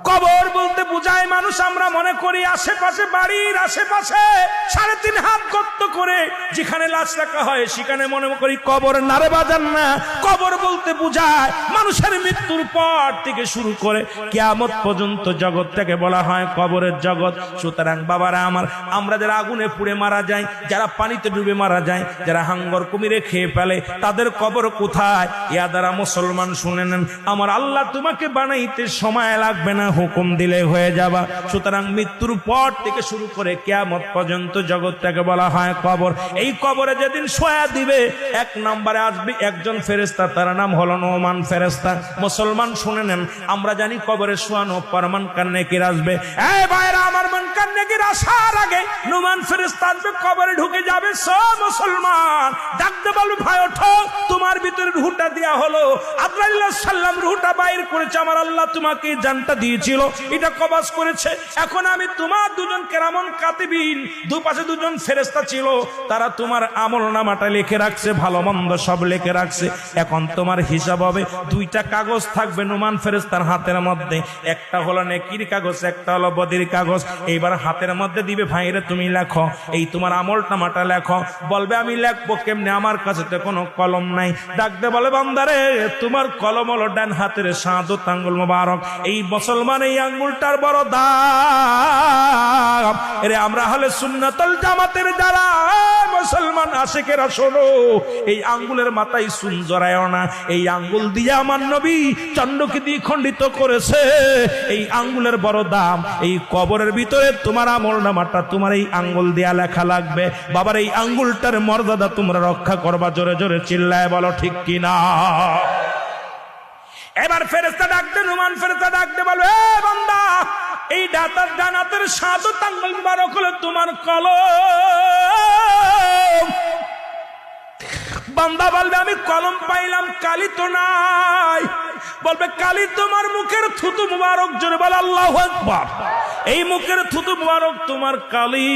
কবর বলতে বুঝায় মানুষ আমরা মনে করি আশেপাশে, বাড়ির আশেপাশে 3.5 হাত গর্ত করে যেখানে লাশ রাখা হয় সেখানে মনে করি কবর। নারে বাজান না, কবর বলতে বুঝায় মানুষের মৃত্যুর পর থেকে শুরু করে কিয়ামত পর্যন্ত জগৎটাকে বলা হয় কবরের জগৎ। সুতরাং বাবারা আমার, আমরা যারা আগুনে পুড়ে মারা যায়, যারা পানিতে ডুবে মারা যায়, যারা হাঙ্গর কুমিরে খেয়ে ফেলে, তাদের কবর কোথায়? ইয়া দ্বারা মুসলমান শুনে নেন, আমার আল্লাহ তোমাকে বানাইতে সময় লাগবে না, হুকুম দিলে হয়ে যাবা। সুতরাং মৃত্যুর পর থেকে শুরু করে কিয়ামত পর্যন্ত জগৎটাকে বলা হয় কবর। এই কবরে যেদিন শোয়া দিবে, 1 নম্বরে আসবে একজন ফেরেশতা, তার নাম হলো নোমান ফেরেশতা। মুসলমান শুনে নেন, আমরা জানি কবরে শোয়ানো পর মুনকার নেকির আসবে। এই ভাইরা আমার, মুনকার নেকির আসার আগে নোমান ফেরেশতা আসবে, কবরে ঢুকে যাবে। সব মুসলমান ডাকতে বলবে, ভাই ওঠো, তোমার ভিতরে রূহটা দেয়া হলো। আজরাইল সাল্লাম রূহটা বাইর করেছে, আমার আল্লাহ তোমাকে জানটা দিয়েছিল, এটা কবজ করেছে। এখন আমি তোমার দুজন কেরামন কাতিবিন, দুপাশে দুজন ফেরেশতা ছিল, তারা তোমার আমলনামাটা লিখে রাখছে, ভালো মন্দ সব লিখে রাখছে। এখন তোমার হিসাব হবে, 2টা কাগজ থাকবে নোমান ফেরেশতার হাতের মধ্যে, একটা হলো নেকির কাগজ, একটা হলো বদির কাগজ। এইবার হাতের মধ্যে দিবে, ভাইরে তুমি লেখো, এই তোমার আমলনামাটা লেখো। বলবে আমি লিখবো কেমনে, আমার কাছে তো কোনো কলম নাই। ডাকতে বলে, বান্দারে তোমার কলম হলো ডান হাতের শাহাদত আঙ্গুল মোবারক। এই মুসলমান এই আঙ্গুলটার বড় দাম। এরে আমরা হলে সুন্নাতুল জামাতের যারা মুসলমান আশিকেরা, শোনো, এই আঙ্গুলের মাথায় চুন জড়ায়ও না। এই আঙ্গুল দিয়ে আমার নবী চন্দ্রকে দিয়ে খণ্ডিত করেছে। এই আঙ্গুলের বড় দাম। এই কবরের ভিতরে তোমার আমলনামাটা তোমার এই আঙ্গুল দিয়া লেখা লাগবে। বাবার এই আঙ্গুলটার মর্যাদা তোমরা রক্ষা করবা। জোরে জোরে চিল্লায় বলো ঠিক কিনা। এবার ফেরেশতা ডাকতে, নোমান ফেরেশতা ডাকতে বলবে, এ বান্দা, এই ডান হাতের শাহাদত আঙ্গুল মুবারক হলো তোমার কলম। বান্দা বলবে, আমি কলম পাইলাম, কালি তো নাই। বলবে, কালি তোমার মুখের থুতু মুবারক। জোরে বল আল্লাহু আকবার। এই মুখের থুতু মুবারক তোমার কালি।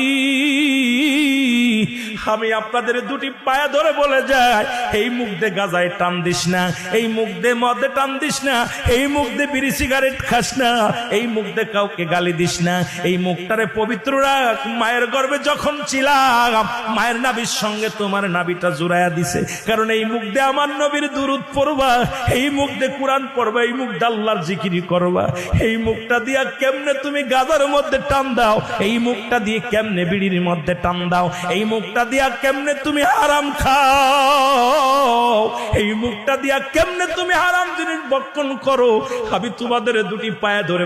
আমি আপনাদের 2টি পায়ে ধরে বলে যাই, এই মুখ দিয়ে গাজায় টান দিস না, এই মুখ দিয়ে মদে টান দিস না, এই মুখ দিয়ে বিড়ি সিগারেট খাস না, এই মুখ দিয়ে কাউকে গালি দিস না। এই মুখটারে পবিত্র রাখ। মায়ের গর্ভে যখন ছিলাম, মায়ের নাভির সঙ্গে তোমার নাভিটা জুড়াইয়া দিছে, কারণ এই মুখ দিয়ে আমার নবীর দুরূদ পড়বা, এই মুখ দিয়ে কোরআন পড়বা, এই মুখ দিয়ে আল্লাহর জিকিরি করবা। এই মুখটা দিয়া কেমনে তুমি গাজার মধ্যে টান দাও, এই মুখটা দিয়ে কেমনে বিড়ির মধ্যে টান দাও, এই মুখটা দিয়া কেমনে তুমি হারাম খাও, এই মুখটা দিয়া কেমনে তুমি হারাম জিনিস ভক্ষণ করো। আমি তোমাদের 2টি পায়ে ধরে